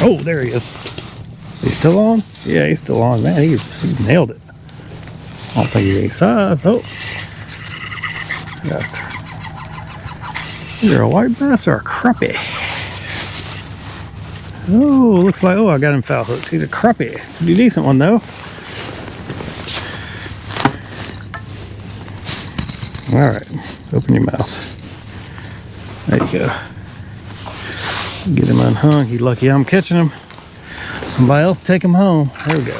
Oh, there he is. He's still on? Yeah, he's still on. Man, he nailed it. I don't think he's any size. Oh. Yeah. Either a white bass or a crappie. Oh, looks like, oh, I got him foul hooked. He's a crappie. Pretty decent one, though. All right, open your mouth. There you go. Get him unhung. He's lucky I'm catching him. Somebody else take him home. There we go.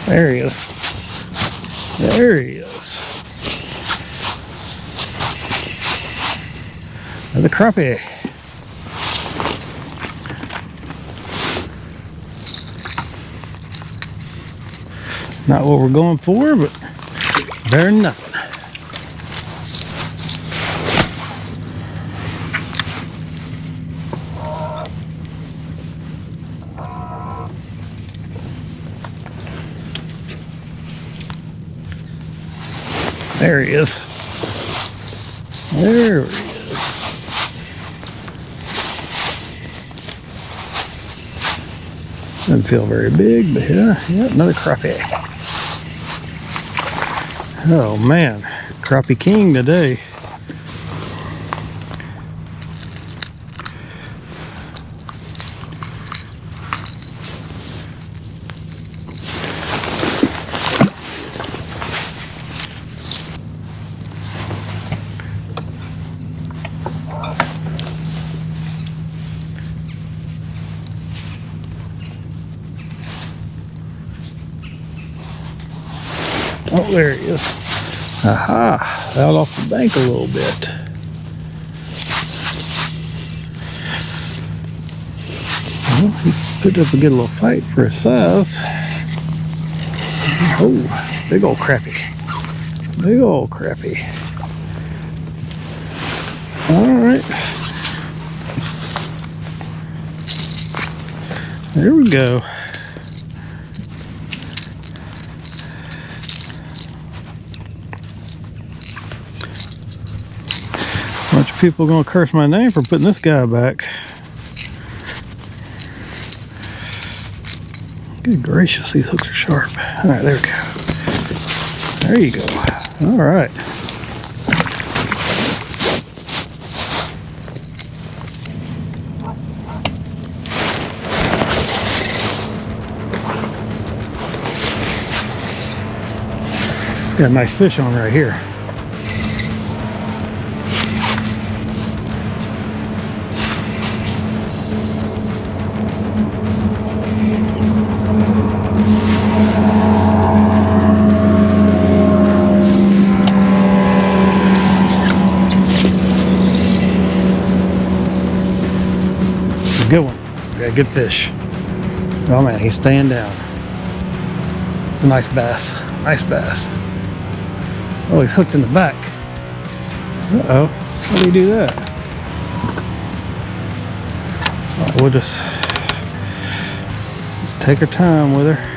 There he is. There he is. Another crappie. Not what we're going for, but better than nothing. There he is. There he is. Doesn't feel very big, but yeah, another crappie. Oh man, crappie king today. Oh, there he is. Aha, out off the bank a little bit. Well, he put up a good little fight for his size. Oh, big old crappie. Big old crappie. All right. There we go. Bunch of people are gonna curse my name for putting this guy back. Good gracious, these hooks are sharp. All right, there we go. There you go. All right. Got a nice fish on right here. Good one. Yeah, good fish. Oh man, he's staying down. It's a nice bass. Nice bass. Oh, he's hooked in the back. Uh-oh. How do you do that? Right, we'll just take our time with her.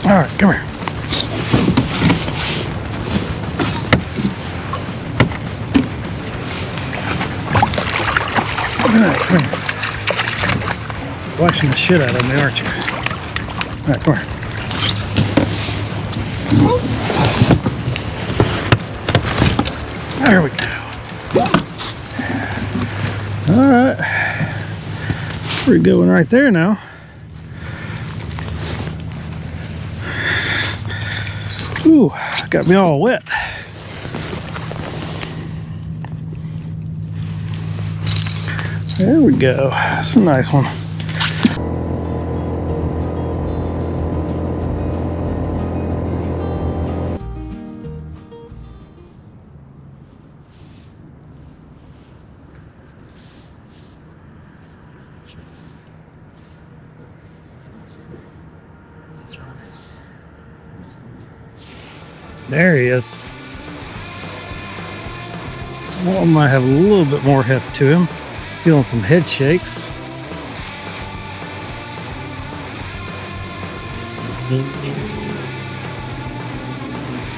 All right, come here. All right, come here. Watching the shit out of me, aren't you? All right, come here. There we go. All right. Pretty good one right there now. Ooh, got me all wet. There we go. That's a nice one. There he is. Well, might have a little bit more heft to him. Feeling some head shakes.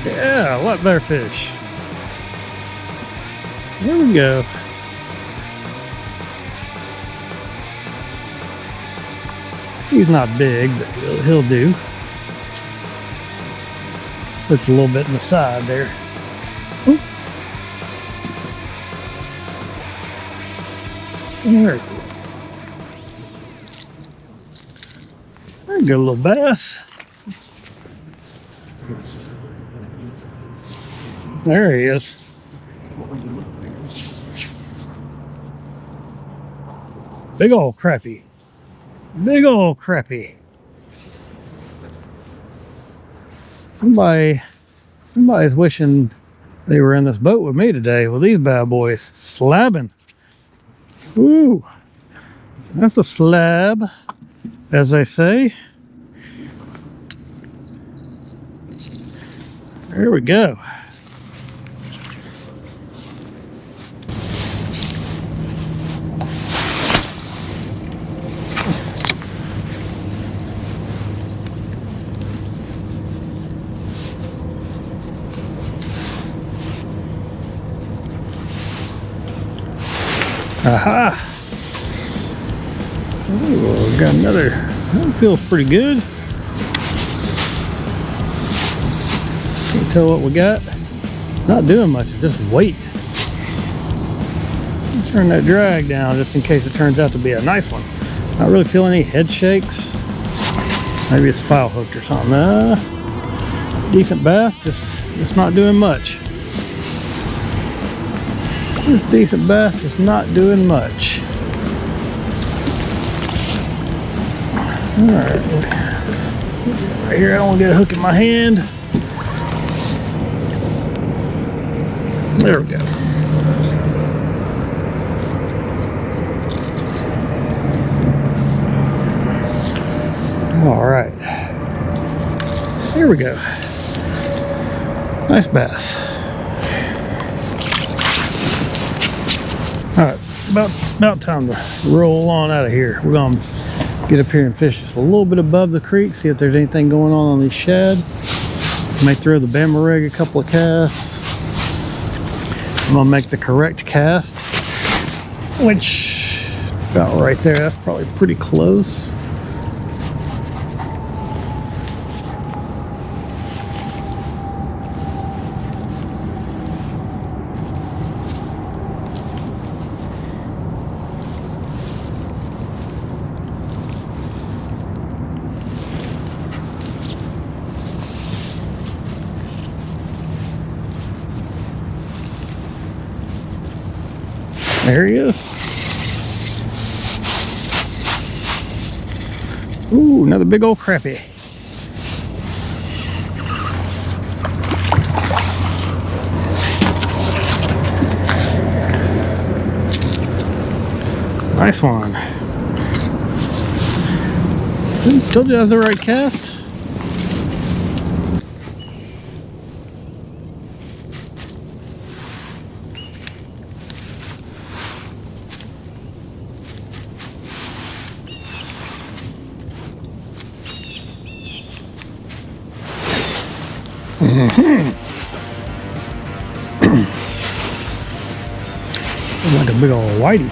Yeah, a lot better fish. There we go. He's not big, but he'll do. Slipped a little bit in the side there. Oop. There we go, a little bass. There he is. Big old crappie. Big old crappie. Somebody's wishing they were in this boat with me today with these bad boys slabbing. Ooh, that's a slab, as they say. There we go. Aha! Ooh, got another. That feels pretty good. Can't tell what we got. Not doing much, it's just weight. Turn that drag down just in case it turns out to be a nice one. Not really feeling any head shakes. Maybe it's foul hooked or something. Decent bass, just not doing much. This decent bass is not doing much. Alright. Right here, I don't want to get a hook in my hand. There we go. Alright. Here we go. Nice bass. Alright, about time to roll on out of here. We're going to get up here and fish just a little bit above the creek, see if there's anything going on these shad. May throw the Bama rig a couple of casts. I'm going to make the correct cast, which about right there, that's probably pretty close. There he is. Ooh, another big old crappie. Nice one. Told you that was the right cast. Like a big old whitey.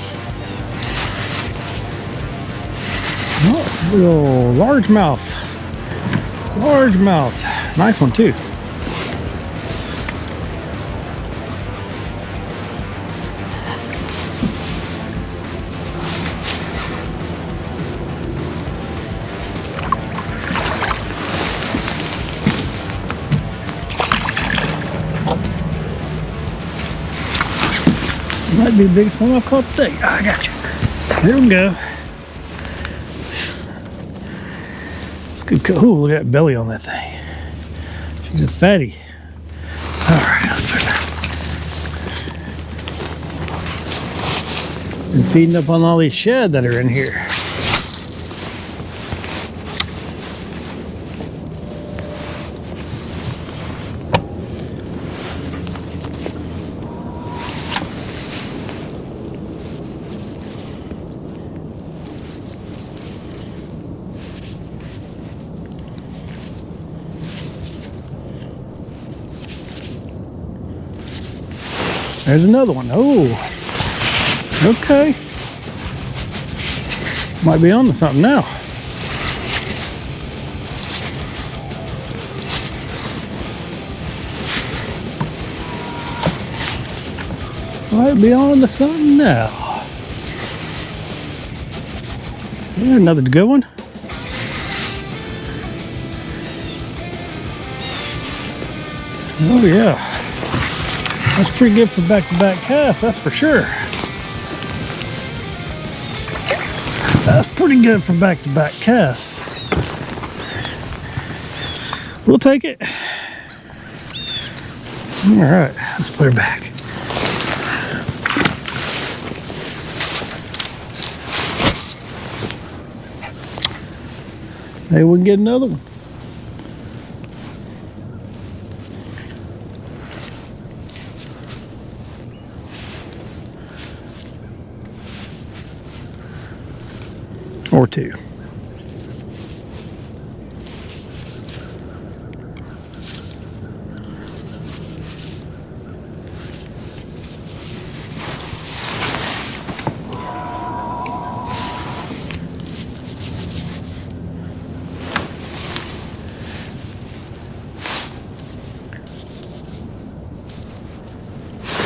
Oh, big old largemouth. Largemouth. Nice one too. Might be the biggest one I've caught today. I got you. Here we go. It's good. Ooh, look at that belly on that thing. She's a fatty. All right, let's put her. Been feeding up on all these shad that are in here. There's another one. Oh, okay. Might be on to something now. Might be on to something now. Yeah, another good one. Oh yeah, that's pretty good for back-to-back casts, that's for sure. That's pretty good for back-to-back casts. We'll take it. All right, let's put her back. Maybe we can get another one. Or two.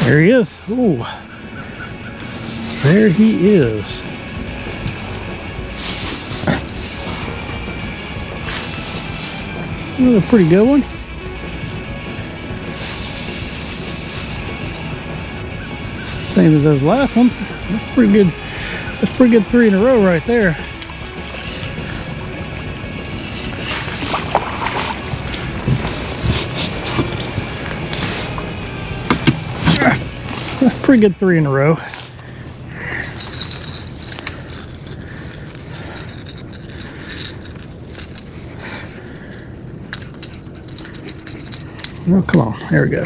There he is. Oh, there he is. Another pretty good one. Same as those last ones. That's pretty good. That's pretty good 3 in a row right there. That's pretty good 3 in a row. Oh, come on. There we go.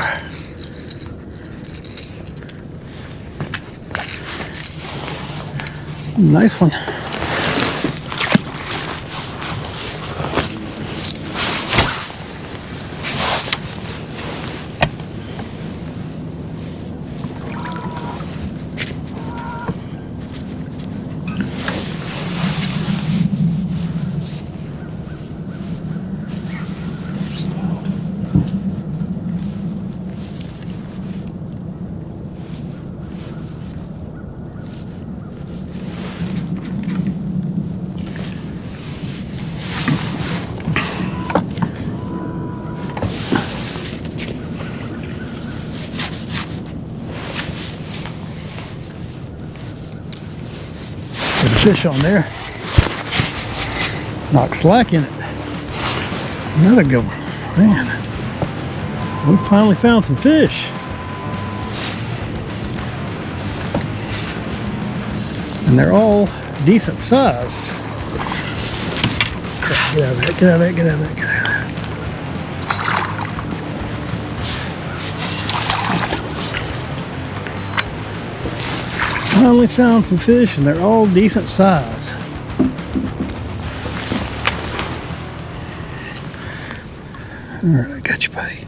Nice one. Fish on there. Knock slack in it. Another good one. Man, we finally found some fish. And they're all decent size. Crap, get out of there, get out of there, get out of there, get out of there. Finally found some fish and they're all decent size. All right, I got you, buddy.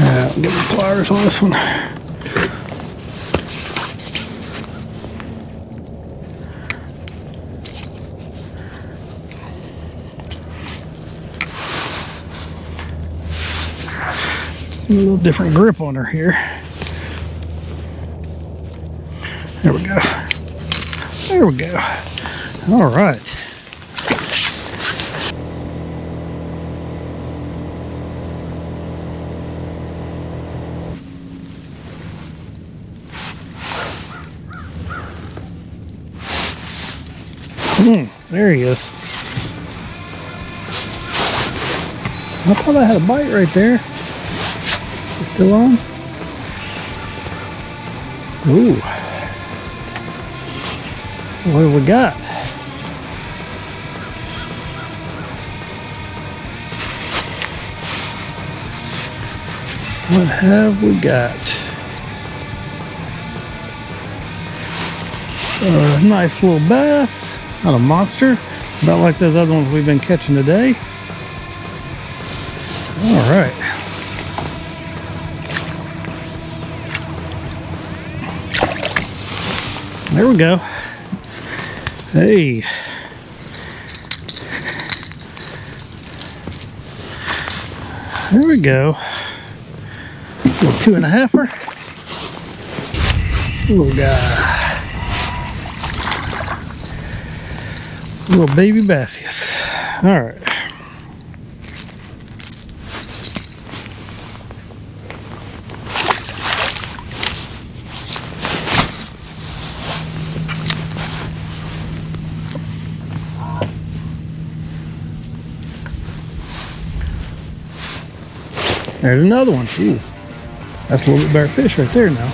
I'll get my pliers on this one. A little different grip on her here. There we go. There we go. All right. There he is. I thought I had a bite right there. Still on? Ooh. What do we got? What have we got? A nice little bass. Not a monster. About like those other ones we've been catching today. All right. There we go. Hey. There we go. Little 2.5-er. Little guy. Little baby bassius. All right. There's another one. Ooh, that's a little bit better fish right there now.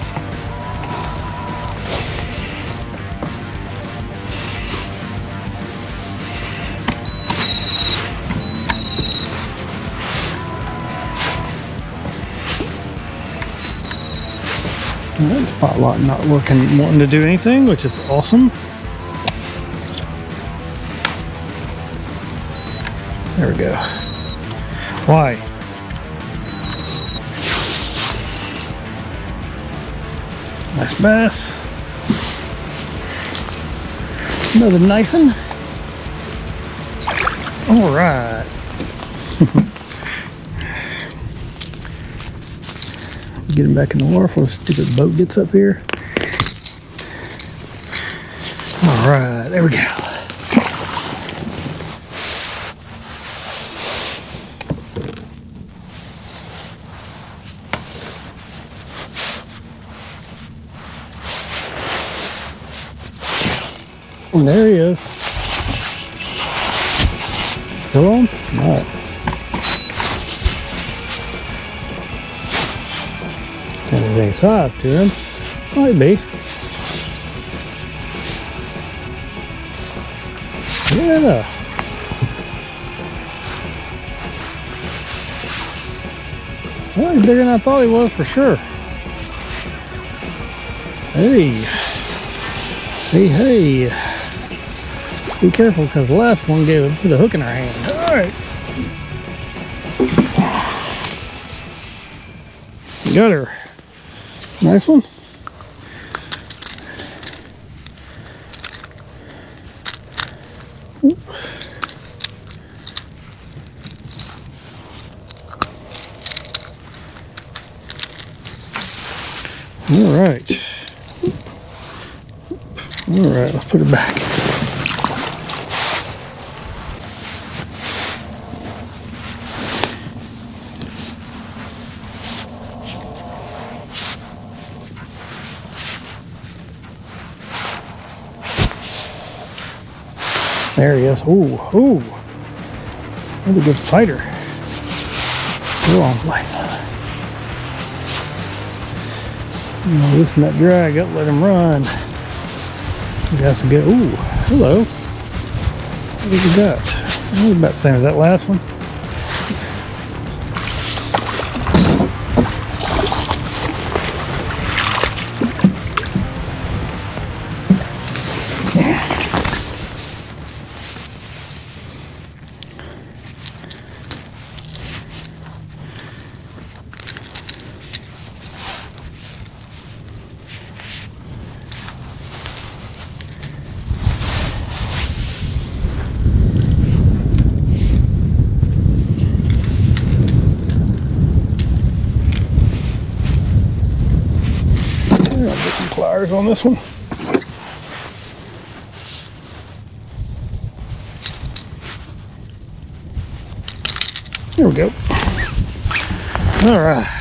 That spot lock not wanting to do anything, which is awesome. There we go. Why? Nice bass. Another nice one. All right. Get him back in the water before the stupid boat gets up here. All right, there we go. And there he is. Still on? All right. Can't have any size to him. Might be. Yeah. Well, he's bigger than I thought he was for sure. Hey. Hey, hey. Be careful because the last one put a hook in our hand. All right. Got her. Nice one. Oop. All right. All right, let's put it back. There he is. Ooh, ooh. That's a good fighter. Go on, play. Loosen that drag up, let him run. Got some good. Ooh, hello. What have we got? That was about the same as that last one. I'll get some pliers on this one. There we go. All right.